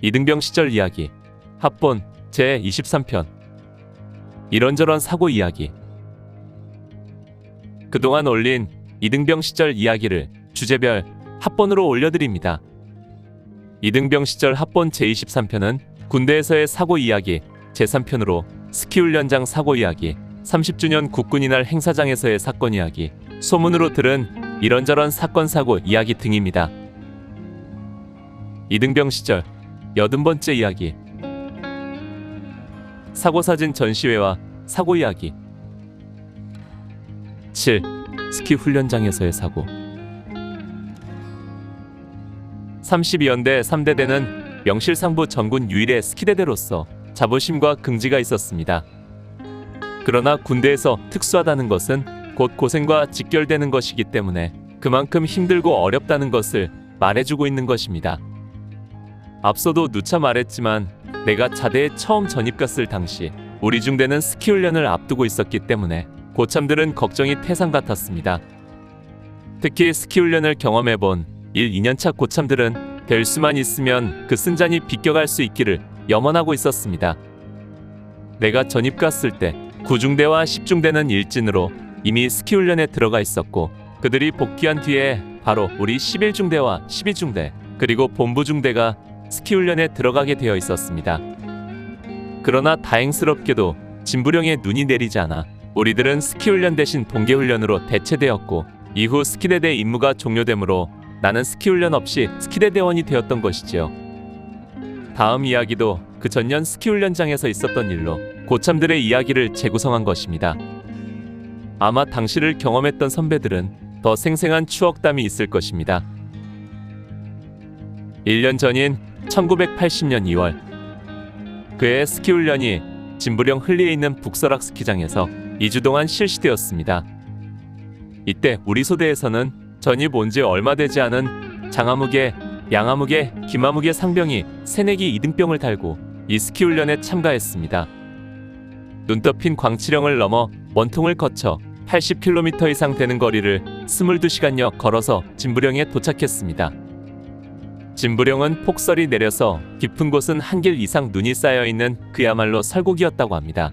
이등병 시절 이야기. 합본 제23편. 이런저런 사고 이야기. 그동안 올린 이등병 시절 이야기를 주제별 합본으로 올려드립니다. 이등병 시절 합본 제23편은 군대에서의 사고 이야기, 제3편으로 스키훈련장 사고 이야기, 30주년 국군이날 행사장에서의 사건 이야기, 소문으로 들은 이런저런 사건 사고 이야기 등입니다. 이등병 시절 80번째 이야기. 사고사진 전시회와 사고 이야기. 7. 스키 훈련장에서의 사고. 32연대 3대대는 명실상부 전군 유일의 스키대대로서 자부심과 긍지가 있었습니다. 그러나 군대에서 특수하다는 것은 곧 고생과 직결되는 것이기 때문에 그만큼 힘들고 어렵다는 것을 말해주고 있는 것입니다. 앞서도 누차 말했지만 내가 자대에 처음 전입 갔을 당시 우리 중대는 스키 훈련을 앞두고 있었기 때문에 고참들은 걱정이 태산 같았습니다. 특히 스키 훈련을 경험해본 1, 2년차 고참들은 될 수만 있으면 그 쓴잔이 비껴갈 수 있기를 염원하고 있었습니다. 내가 전입 갔을 때 9중대와 10중대는 일진으로 이미 스키 훈련에 들어가 있었고 그들이 복귀한 뒤에 바로 우리 11중대와 12중대 그리고 본부중대가 스키 훈련에 들어가게 되어 있었습니다. 그러나 다행스럽게도 진부령에 눈이 내리지 않아 우리들은 스키 훈련 대신 동계 훈련으로 대체되었고 이후 스키대대 임무가 종료되므로 나는 스키 훈련 없이 스키대 대원이 되었던 것이지요. 다음 이야기도 그 전년 스키 훈련장에서 있었던 일로 고참들의 이야기를 재구성한 것입니다. 아마 당시를 경험했던 선배들은 더 생생한 추억담이 있을 것입니다. 1년 전인 1980년 2월 그해 스키 훈련이 진부령 흘리에 있는 북설악 스키장에서 2주 동안 실시되었습니다. 이때 우리 소대에서는 전입 온 지 얼마 되지 않은 장아무개, 양아무개, 김아무개 상병이 새내기 이등병을 달고 이 스키 훈련에 참가했습니다. 눈 덮인 광치령을 넘어 원통을 거쳐 80km 이상 되는 거리를 22시간여 걸어서 진부령에 도착했습니다. 진부령은 폭설이 내려서 깊은 곳은 한 길 이상 눈이 쌓여있는 그야말로 설국이었다고 합니다.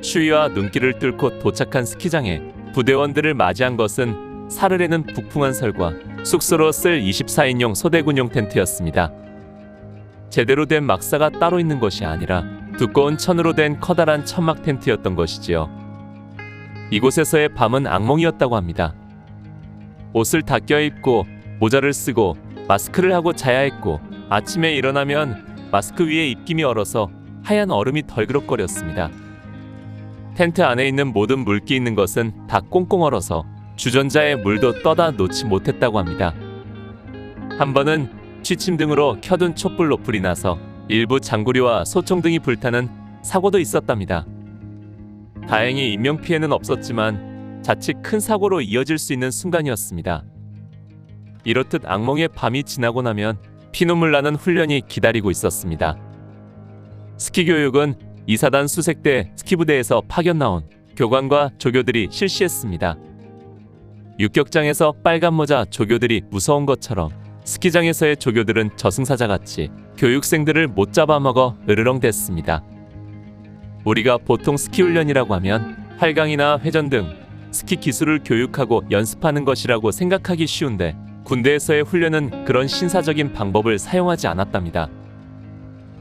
추위와 눈길을 뚫고 도착한 스키장에 부대원들을 맞이한 것은 사르르는 북풍한 설과 숙소로 쓸 24인용 소대군용 텐트였습니다. 제대로 된 막사가 따로 있는 것이 아니라 두꺼운 천으로 된 커다란 천막 텐트였던 것이지요. 이곳에서의 밤은 악몽이었다고 합니다. 옷을 다 껴입고 모자를 쓰고 마스크를 하고 자야 했고 아침에 일어나면 마스크 위에 입김이 얼어서 하얀 얼음이 덜그럭거렸습니다. 텐트 안에 있는 모든 물기 있는 것은 다 꽁꽁 얼어서 주전자에 물도 떠다 놓지 못했다고 합니다. 한 번은 취침 등으로 켜둔 촛불로 불이 나서 일부 장구리와 소총 등이 불타는 사고도 있었답니다. 다행히 인명피해는 없었지만 자칫 큰 사고로 이어질 수 있는 순간이었습니다. 이렇듯 악몽의 밤이 지나고 나면 피눈물 나는 훈련이 기다리고 있었습니다. 스키 교육은 이사단 수색대 스키부대에서 파견 나온 교관과 조교들이 실시했습니다. 육격장에서 빨간 모자 조교들이 무서운 것처럼 스키장에서의 조교들은 저승사자같이 교육생들을 못 잡아먹어 으르렁댔습니다. 우리가 보통 스키 훈련이라고 하면 활강이나 회전 등 스키 기술을 교육하고 연습하는 것이라고 생각하기 쉬운데 군대에서의 훈련은 그런 신사적인 방법을 사용하지 않았답니다.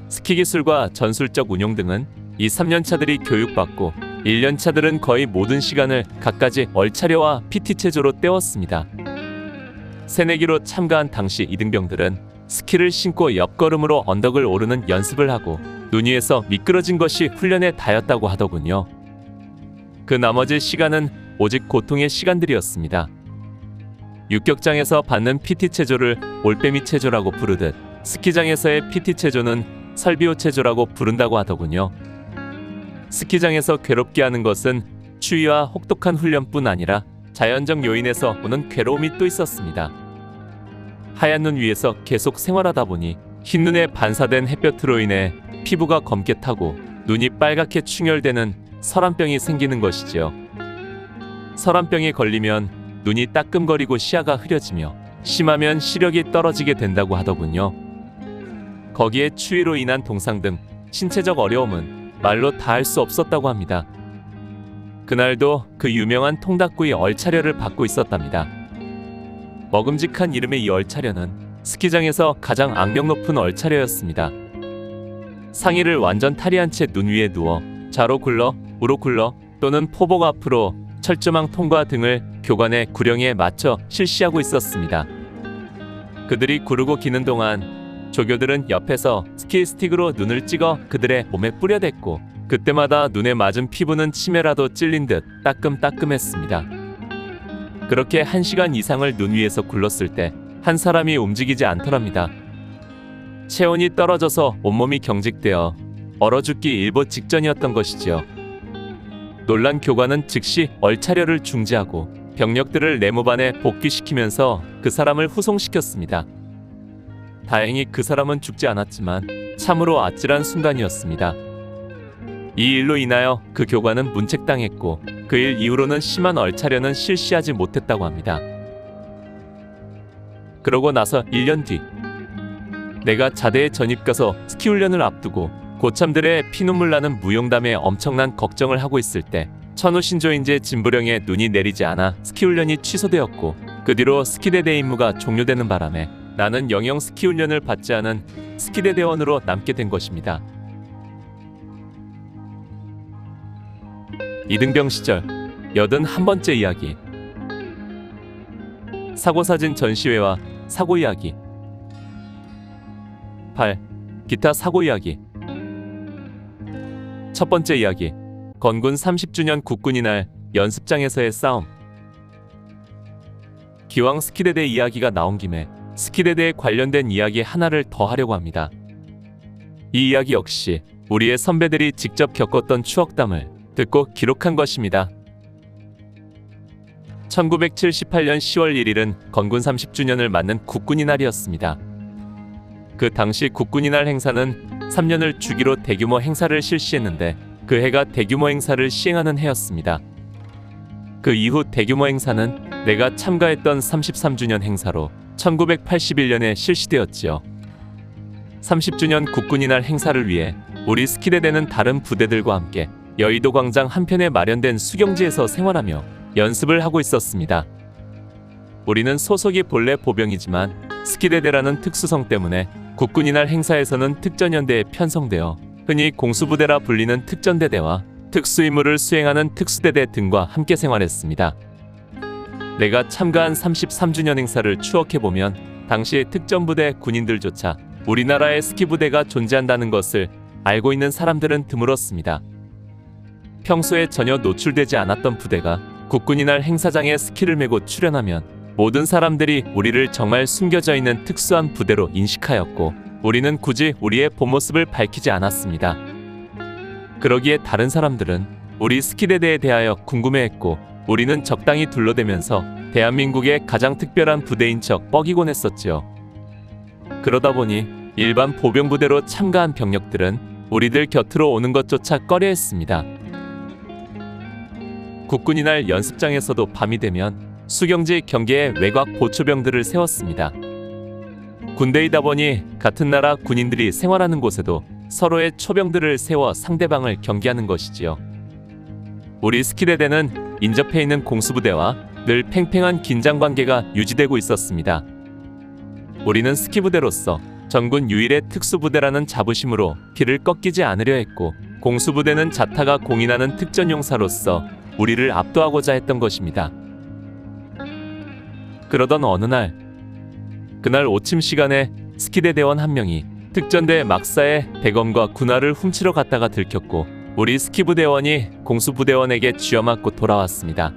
스키 기술과 전술적 운용 등은 2, 3년차들이 교육받고 1년차들은 거의 모든 시간을 갖가지 얼차려와 PT 체조로 때웠습니다. 새내기로 참가한 당시 이등병들은 스키를 신고 옆걸음으로 언덕을 오르는 연습을 하고 눈 위에서 미끄러진 것이 훈련에 다였다고 하더군요. 그 나머지 시간은 오직 고통의 시간들이었습니다. 육격장에서 받는 PT 체조를 올빼미 체조라고 부르듯 스키장에서의 PT 체조는 설비호 체조라고 부른다고 하더군요. 스키장에서 괴롭게 하는 것은 추위와 혹독한 훈련뿐 아니라 자연적 요인에서 오는 괴로움이 또 있었습니다. 하얀 눈 위에서 계속 생활하다 보니 흰눈에 반사된 햇볕으로 인해 피부가 검게 타고 눈이 빨갛게 충혈되는 설암병이 생기는 것이지요. 설암병에 걸리면 눈이 따끔거리고 시야가 흐려지며 심하면 시력이 떨어지게 된다고 하더군요. 거기에 추위로 인한 동상 등 신체적 어려움은 말로 다 할 수 없었다고 합니다. 그날도 그 유명한 통닭구이 얼차려를 받고 있었답니다. 먹음직한 이름의 이 얼차려는 스키장에서 가장 악명 높은 얼차려였습니다. 상의를 완전 탈의한 채 눈 위에 누워 좌로 굴러 우로 굴러 또는 포복 앞으로 철조망 통과 등을 교관의 구령에 맞춰 실시하고 있었습니다. 그들이 구르고 기는 동안 조교들은 옆에서 스키 스틱으로 눈을 찍어 그들의 몸에 뿌려댔고 그때마다 눈에 맞은 피부는 침에라도 찔린 듯 따끔따끔했습니다. 그렇게 1시간 이상을 눈 위에서 굴렀을 때 한 사람이 움직이지 않더랍니다. 체온이 떨어져서 온몸이 경직되어 얼어 죽기 일보 직전이었던 것이지요. 놀란 교관은 즉시 얼차려를 중지하고 병력들을 네모반에 복귀시키면서 그 사람을 후송시켰습니다. 다행히 그 사람은 죽지 않았지만 참으로 아찔한 순간이었습니다. 이 일로 인하여 그 교관은 문책당했고 그 일 이후로는 심한 얼차려는 실시하지 못했다고 합니다. 그러고 나서 1년 뒤 내가 자대에 전입가서 스키 훈련을 앞두고 고참들의 피눈물 나는 무용담에 엄청난 걱정을 하고 있을 때 천우 신조인제 진부령에 눈이 내리지 않아 스키 훈련이 취소되었고 그 뒤로 스키대대 임무가 종료되는 바람에 나는 영영 스키 훈련을 받지 않은 스키대 대원으로 남게 된 것입니다. 이등병 시절 81번째 이야기. 사고사진 전시회와 사고 이야기. 8. 기타 사고 이야기. 첫 번째 이야기. 건군 30주년 국군이 날 연습장에서의 싸움. 기왕 스키대대 이야기가 나온 김에 스키대대에 관련된 이야기 하나를 더 하려고 합니다. 이 이야기 역시 우리의 선배들이 직접 겪었던 추억담을 듣고 기록한 것입니다. 1978년 10월 1일은 건군 30주년을 맞는 국군이 날이었습니다. 그 당시 국군이 날 행사는 3년을 주기로 대규모 행사를 실시했는데 그 해가 대규모 행사를 시행하는 해였습니다. 그 이후 대규모 행사는 내가 참가했던 33주년 행사로 1981년에 실시되었지요. 30주년 국군이 날 행사를 위해 우리 스키대대는 다른 부대들과 함께 여의도 광장 한편에 마련된 수경지에서 생활하며 연습을 하고 있었습니다. 우리는 소속이 본래 보병이지만 스키대대라는 특수성 때문에 국군이 날 행사에서는 특전연대에 편성되어 흔히 공수부대라 불리는 특전대대와 특수임무를 수행하는 특수대대 등과 함께 생활했습니다. 내가 참가한 33주년 행사를 추억해보면 당시 특전부대 군인들조차 우리나라의 스키부대가 존재한다는 것을 알고 있는 사람들은 드물었습니다. 평소에 전혀 노출되지 않았던 부대가 국군이 날 행사장에 스키를 메고 출연하면 모든 사람들이 우리를 정말 숨겨져 있는 특수한 부대로 인식하였고 우리는 굳이 우리의 본 모습을 밝히지 않았습니다. 그러기에 다른 사람들은 우리 스키대대에 대하여 궁금해했고 우리는 적당히 둘러대면서 대한민국의 가장 특별한 부대인 척 뻐기곤 했었지요. 그러다 보니 일반 보병부대로 참가한 병력들은 우리들 곁으로 오는 것조차 꺼려했습니다. 국군이 날 연습장에서도 밤이 되면 수경지 경계에 외곽 보초병들을 세웠습니다. 군대이다 보니 같은 나라 군인들이 생활하는 곳에도 서로의 초병들을 세워 상대방을 경계하는 것이지요. 우리 스키대대는 인접해 있는 공수부대와 늘 팽팽한 긴장관계가 유지되고 있었습니다. 우리는 스키부대로서 전군 유일의 특수부대라는 자부심으로 길을 꺾이지 않으려 했고 공수부대는 자타가 공인하는 특전용사로서 우리를 압도하고자 했던 것입니다. 그러던 어느 날, 그날 오침 시간에 스키대 대원 한 명이 특전대 막사에 대검과 군화를 훔치러 갔다가 들켰고 우리 스키부대원이 공수부대원에게 쥐어맞고 돌아왔습니다.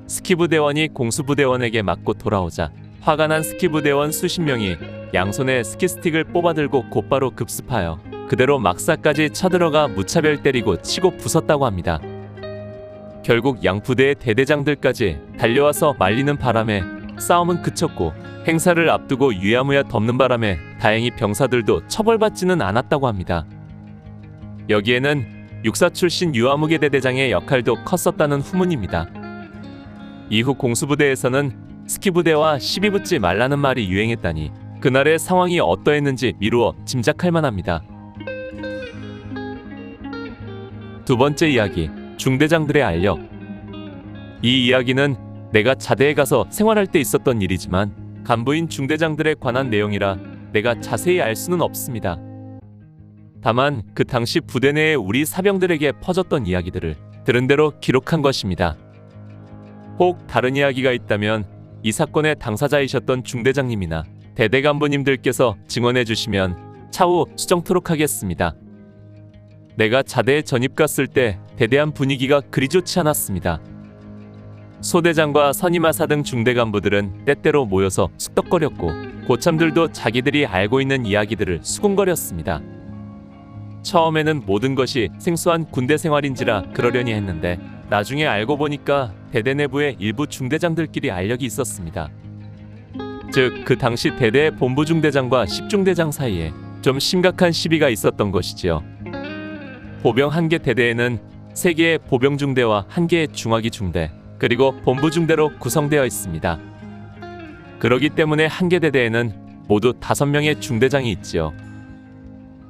스키부대원이 공수부대원에게 맞고 돌아오자 화가 난 스키부대원 수십 명이 양손에 스키스틱을 뽑아들고 곧바로 급습하여 그대로 막사까지 쳐들어가 무차별 때리고 치고 부쉈다고 합니다. 결국 양 부대의 대대장들까지 달려와서 말리는 바람에 싸움은 그쳤고 행사를 앞두고 유야무야 덮는 바람에 다행히 병사들도 처벌받지는 않았다고 합니다. 여기에는 육사 출신 유아무개 대대장의 역할도 컸었다는 후문입니다. 이후 공수부대에서는 스키부대와 시비 붙지 말라는 말이 유행했다니 그날의 상황이 어떠했는지 미루어 짐작할 만합니다. 두 번째 이야기, 중대장들의 알력. 이 이야기는 내가 자대에 가서 생활할 때 있었던 일이지만 간부인 중대장들에 관한 내용이라 내가 자세히 알 수는 없습니다. 다만 그 당시 부대 내에 우리 사병들에게 퍼졌던 이야기들을 들은 대로 기록한 것입니다. 혹 다른 이야기가 있다면 이 사건의 당사자이셨던 중대장님이나 대대 간부님들께서 증언해 주시면 차후 수정토록 하겠습니다. 내가 자대에 전입 갔을 때 대대한 분위기가 그리 좋지 않았습니다. 소대장과 선임하사 등 중대 간부들은 때때로 모여서 쑥덕거렸고 고참들도 자기들이 알고 있는 이야기들을 수군거렸습니다. 처음에는 모든 것이 생소한 군대 생활인지라 그러려니 했는데 나중에 알고 보니까 대대 내부에 일부 중대장들끼리 알력이 있었습니다. 즉 그 당시 대대 본부 중대장과 10중대장 사이에 좀 심각한 시비가 있었던 것이지요. 보병 한 개 대대에는 3개의 보병 중대와 1개의 중화기 중대, 그리고 본부 중대로 구성되어 있습니다. 그러기 때문에 한 개 대대에는 모두 5명의 중대장이 있지요.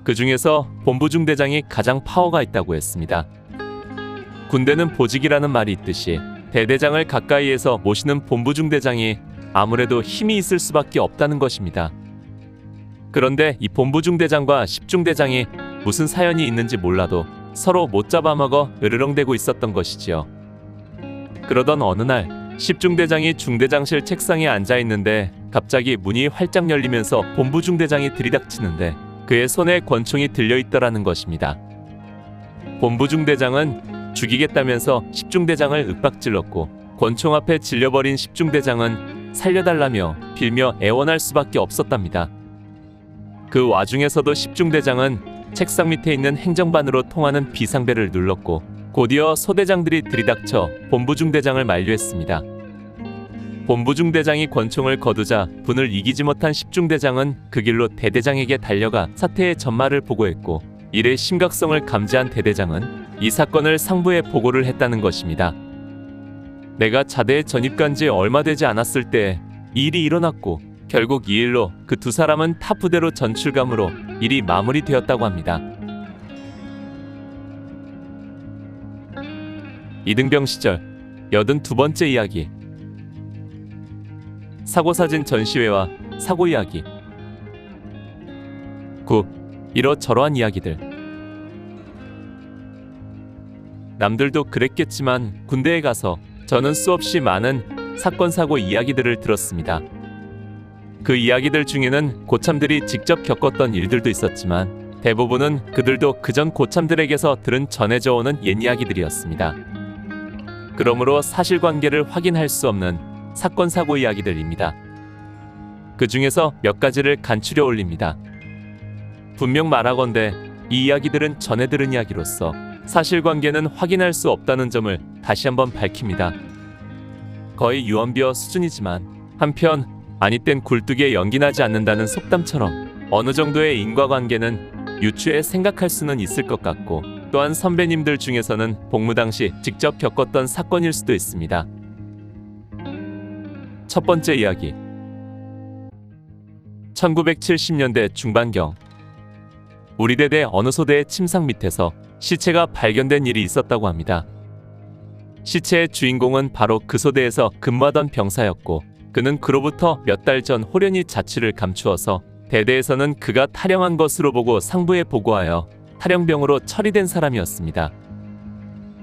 그 중에서 본부 중대장이 가장 파워가 있다고 했습니다. 군대는 보직이라는 말이 있듯이 대대장을 가까이에서 모시는 본부 중대장이 아무래도 힘이 있을 수밖에 없다는 것입니다. 그런데 이 본부 중대장과 10중대장이 무슨 사연이 있는지 몰라도 서로 못 잡아먹어 으르렁대고 있었던 것이지요. 그러던 어느 날 10중대장이 중대장실 책상에 앉아 있는데 갑자기 문이 활짝 열리면서 본부 중대장이 들이닥치는데 그의 손에 권총이 들려있더라는 것입니다. 본부 중대장은 죽이겠다면서 10중대장을 윽박질렀고 권총 앞에 질려버린 10중대장은 살려달라며 빌며 애원할 수밖에 없었답니다. 그 와중에서도 10중대장은 책상 밑에 있는 행정반으로 통하는 비상벨을 눌렀고 곧이어 소대장들이 들이닥쳐 본부 중대장을 만류했습니다. 본부 중대장이 권총을 거두자 분을 이기지 못한 10중대장은 그 길로 대대장에게 달려가 사태의 전말을 보고했고 일의 심각성을 감지한 대대장은 이 사건을 상부에 보고를 했다는 것입니다. 내가 자대에 전입간 지 얼마 되지 않았을 때 이 일이 일어났고 결국 이 일로 그 두 사람은 타 부대로 전출감으로 일이 마무리되었다고 합니다. 이등병 시절 82번째 이야기, 사고사진 전시회와 사고 이야기. 9. 이러저러한 이야기들. 남들도 그랬겠지만 군대에 가서 저는 수없이 많은 사건 사고 이야기들을 들었습니다. 그 이야기들 중에는 고참들이 직접 겪었던 일들도 있었지만 대부분은 그들도 그전 고참들에게서 들은 전해져 오는 옛 이야기들이었습니다. 그러므로 사실관계를 확인할 수 없는 사건 사고 이야기들입니다. 그 중에서 몇 가지를 간추려 올립니다. 분명 말하건대 이 이야기들은 전해 들은 이야기로서 사실관계는 확인할 수 없다는 점을 다시 한번 밝힙니다. 거의 유언비어 수준이지만 한편 아니 땐 굴뚝에 연기 나지 않는다는 속담처럼 어느 정도의 인과관계는 유추해 생각할 수는 있을 것 같고 또한 선배님들 중에서는 복무 당시 직접 겪었던 사건일 수도 있습니다. 첫 번째 이야기. 1970년대 중반경 우리 대대 어느 소대의 침상 밑에서 시체가 발견된 일이 있었다고 합니다. 시체의 주인공은 바로 그 소대에서 근무하던 병사였고 그는 그로부터 몇 달 전 홀연히 자취를 감추어서 대대에서는 그가 탈영한 것으로 보고 상부에 보고하여 탈영병으로 처리된 사람이었습니다.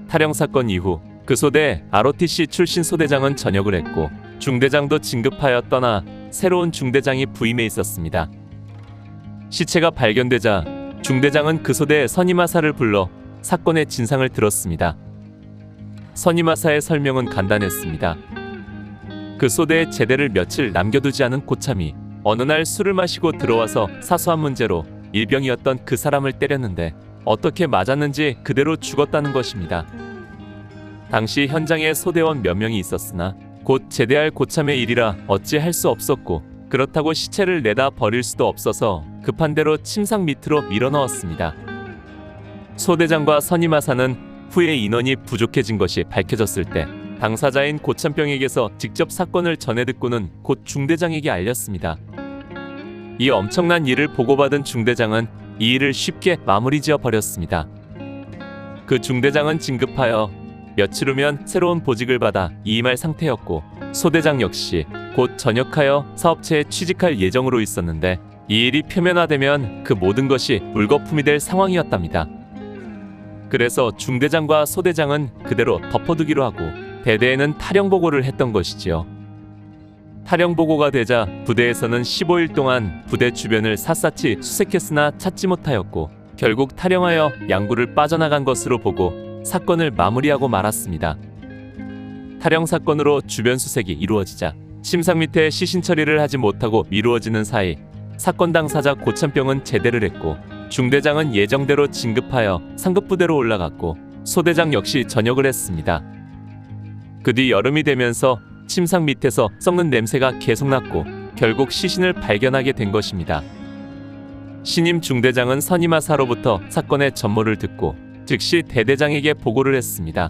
탈영 사건 이후 그 소대 ROTC 출신 소대장은 전역을 했고 중대장도 진급하여 떠나 새로운 중대장이 부임해 있었습니다. 시체가 발견되자 중대장은 그 소대 선임하사를 불러 사건의 진상을 들었습니다. 선임하사의 설명은 간단했습니다. 그 소대의 제대를 며칠 남겨두지 않은 고참이 어느 날 술을 마시고 들어와서 사소한 문제로 일병이었던 그 사람을 때렸는데 어떻게 맞았는지 그대로 죽었다는 것입니다. 당시 현장에 소대원 몇 명이 있었으나 곧 제대할 고참의 일이라 어찌 할 수 없었고 그렇다고 시체를 내다 버릴 수도 없어서 급한 대로 침상 밑으로 밀어넣었습니다. 소대장과 선임하사는 후에 인원이 부족해진 것이 밝혀졌을 때 당사자인 고참병에게서 직접 사건을 전해 듣고는 곧 중대장에게 알렸습니다. 이 엄청난 일을 보고받은 중대장은 이 일을 쉽게 마무리 지어 버렸습니다. 그 중대장은 진급하여 며칠 후면 새로운 보직을 받아 이임할 상태였고, 소대장 역시 곧 전역하여 사업체에 취직할 예정으로 있었는데, 이 일이 표면화되면 그 모든 것이 물거품이 될 상황이었답니다. 그래서 중대장과 소대장은 그대로 덮어두기로 하고 대대에는 탈영보고를 했던 것이지요. 탈영보고가 되자 부대에서는 15일 동안 부대 주변을 샅샅이 수색했으나 찾지 못하였고, 결국 탈영하여 양구를 빠져나간 것으로 보고 사건을 마무리하고 말았습니다. 탈영 사건으로 주변 수색이 이루어지자 침상 밑에 시신 처리를 하지 못하고 미루어지는 사이 사건 당사자 고참병은 제대를 했고, 중대장은 예정대로 진급하여 상급부대로 올라갔고, 소대장 역시 전역을 했습니다. 그 뒤 여름이 되면서 침상 밑에서 썩는 냄새가 계속 났고 결국 시신을 발견하게 된 것입니다. 신임 중대장은 선임하사로부터 사건의 전모를 듣고 즉시 대대장에게 보고를 했습니다.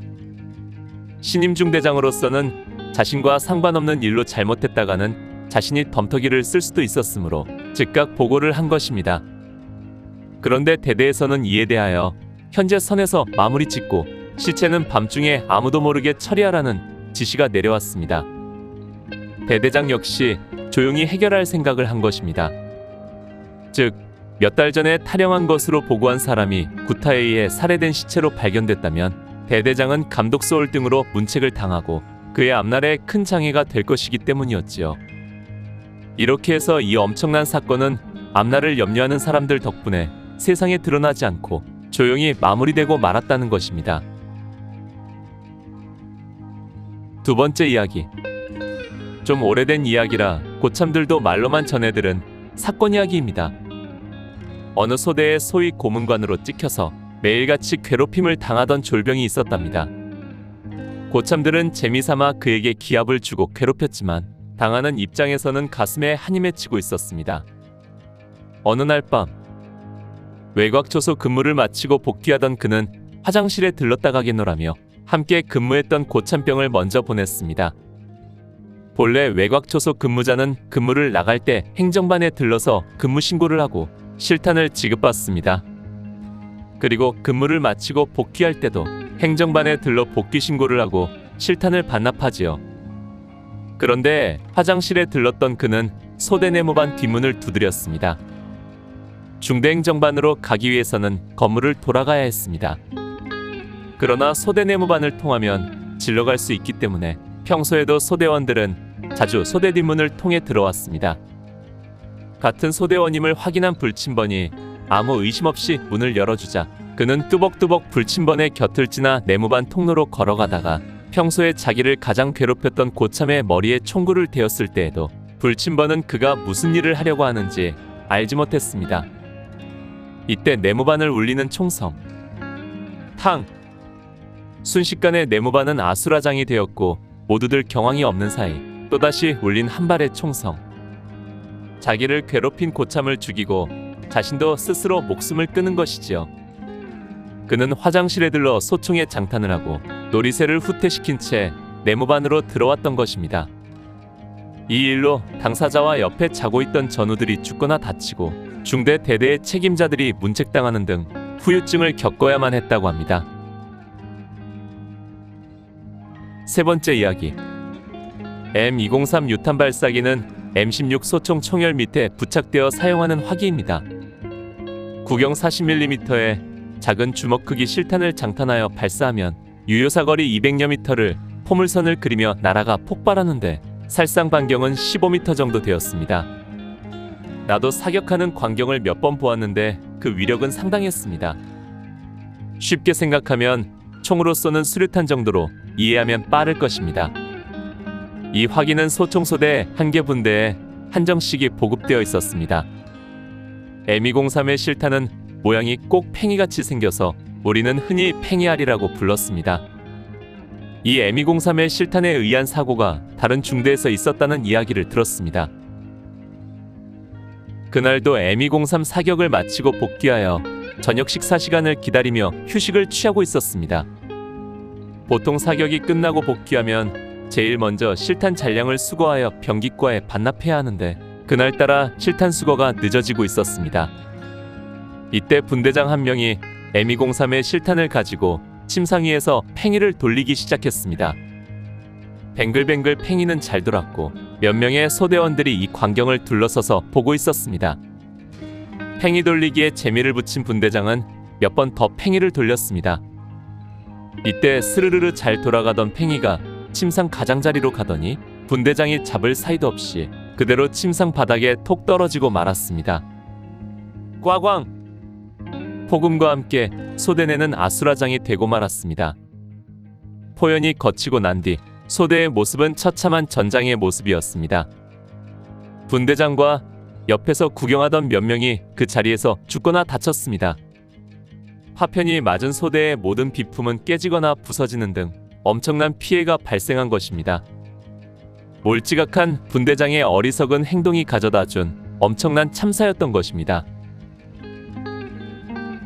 신임 중대장으로서는 자신과 상관없는 일로 잘못했다가는 자신이 덤터기를 쓸 수도 있었으므로 즉각 보고를 한 것입니다. 그런데 대대에서는 이에 대하여 현재 선에서 마무리 짓고 시체는 밤중에 아무도 모르게 처리하라는 지시가 내려왔습니다. 대대장 역시 조용히 해결할 생각을 한 것입니다. 즉, 몇 달 전에 탈영한 것으로 보고한 사람이 구타에 의해 살해된 시체로 발견됐다면 대대장은 감독소홀 등으로 문책을 당하고 그의 앞날에 큰 장애가 될 것이기 때문이었지요. 이렇게 해서 이 엄청난 사건은 앞날을 염려하는 사람들 덕분에 세상에 드러나지 않고 조용히 마무리되고 말았다는 것입니다. 두 번째 이야기. 좀 오래된 이야기라 고참들도 말로만 전해들은 사건 이야기입니다. 어느 소대의 소위 고문관으로 찍혀서 매일같이 괴롭힘을 당하던 졸병이 있었답니다. 고참들은 재미삼아 그에게 기합을 주고 괴롭혔지만 당하는 입장에서는 가슴에 한이 맺히고 있었습니다. 어느 날 밤, 외곽초소 근무를 마치고 복귀하던 그는 화장실에 들렀다 가겠노라며 함께 근무했던 고참병을 먼저 보냈습니다. 본래 외곽초소 근무자는 근무를 나갈 때 행정반에 들러서 근무 신고를 하고 실탄을 지급받습니다. 그리고 근무를 마치고 복귀할 때도 행정반에 들러 복귀 신고를 하고 실탄을 반납하지요. 그런데 화장실에 들렀던 그는 소대 내무반 뒷문을 두드렸습니다. 중대행정반으로 가기 위해서는 건물을 돌아가야 했습니다. 그러나 소대 내무반을 통하면 질러갈 수 있기 때문에 평소에도 소대원들은 자주 소대 뒷문을 통해 들어왔습니다. 같은 소대원임을 확인한 불침번이 아무 의심 없이 문을 열어주자 그는 뚜벅뚜벅 불침번의 곁을 지나 내무반 통로로 걸어가다가 평소에 자기를 가장 괴롭혔던 고참의 머리에 총구를 대었을 때에도 불침번은 그가 무슨 일을 하려고 하는지 알지 못했습니다. 이때 내무반을 울리는 총성. 탕! 순식간에 내무반은 아수라장이 되었고 모두들 경황이 없는 사이 또다시 울린 한 발의 총성. 자기를 괴롭힌 고참을 죽이고 자신도 스스로 목숨을 끊은 것이지요. 그는 화장실에 들러 소총에 장탄을 하고 놀이새를 후퇴시킨 채 내무반으로 들어왔던 것입니다. 이 일로 당사자와 옆에 자고 있던 전우들이 죽거나 다치고 중대 대대의 책임자들이 문책당하는 등 후유증을 겪어야만 했다고 합니다. 세 번째 이야기. M203 유탄 발사기는 M16 소총 총열 밑에 부착되어 사용하는 화기입니다. 구경 40mm의 작은 주먹 크기 실탄을 장탄하여 발사하면 유효사거리 200여 미터를 포물선을 그리며 날아가 폭발하는데 살상 반경은 15m 정도 되었습니다. 나도 사격하는 광경을 몇 번 보았는데 그 위력은 상당했습니다. 쉽게 생각하면 총으로 쏘는 수류탄 정도로 이해하면 빠를 것입니다. 이 화기는 소총소대 한 개 분대에 한정씩이 보급되어 있었습니다. M203의 실탄은 모양이 꼭 팽이같이 생겨서 우리는 흔히 팽이알이라고 불렀습니다. 이 M203의 실탄에 의한 사고가 다른 중대에서 있었다는 이야기를 들었습니다. 그날도 M203 사격을 마치고 복귀하여 저녁 식사 시간을 기다리며 휴식을 취하고 있었습니다. 보통 사격이 끝나고 복귀하면 제일 먼저 실탄 잔량을 수거하여 병기과에 반납해야 하는데 그날따라 실탄 수거가 늦어지고 있었습니다. 이때 분대장 한 명이 M203의 실탄을 가지고 침상위에서 팽이를 돌리기 시작했습니다. 뱅글뱅글 팽이는 잘 돌았고 몇 명의 소대원들이 이 광경을 둘러서서 보고 있었습니다. 팽이 돌리기에 재미를 붙인 분대장은 몇 번 더 팽이를 돌렸습니다. 이때 스르르르 잘 돌아가던 팽이가 침상 가장자리로 가더니 분대장이 잡을 사이도 없이 그대로 침상 바닥에 톡 떨어지고 말았습니다. 꽝꽝! 폭음과 함께 소대 내는 아수라장이 되고 말았습니다. 포연이 거치고 난 뒤 소대의 모습은 처참한 전장의 모습이었습니다. 분대장과 옆에서 구경하던 몇 명이 그 자리에서 죽거나 다쳤습니다. 화편이 맞은 소대의 모든 비품은 깨지거나 부서지는 등 엄청난 피해가 발생한 것입니다. 몰지각한 분대장의 어리석은 행동이 가져다 준 엄청난 참사였던 것입니다.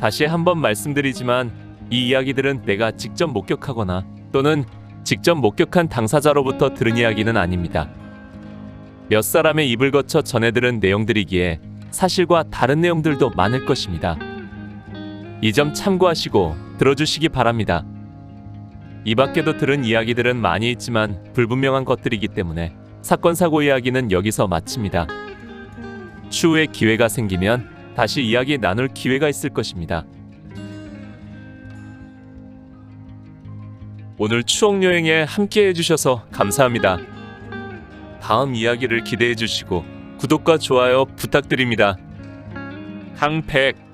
다시 한번 말씀드리지만 이 이야기들은 내가 직접 목격하거나 또는 직접 목격한 당사자로부터 들은 이야기는 아닙니다. 몇 사람의 입을 거쳐 전해들은 내용들이기에 사실과 다른 내용들도 많을 것입니다. 이 점 참고하시고 들어주시기 바랍니다. 이 밖에도 들은 이야기들은 많이 있지만 불분명한 것들이기 때문에 사건 사고 이야기는 여기서 마칩니다. 추후에 기회가 생기면 다시 이야기 나눌 기회가 있을 것입니다. 오늘 추억여행에 함께 해주셔서 감사합니다. 다음 이야기를 기대해 주시고 구독과 좋아요 부탁드립니다. 항백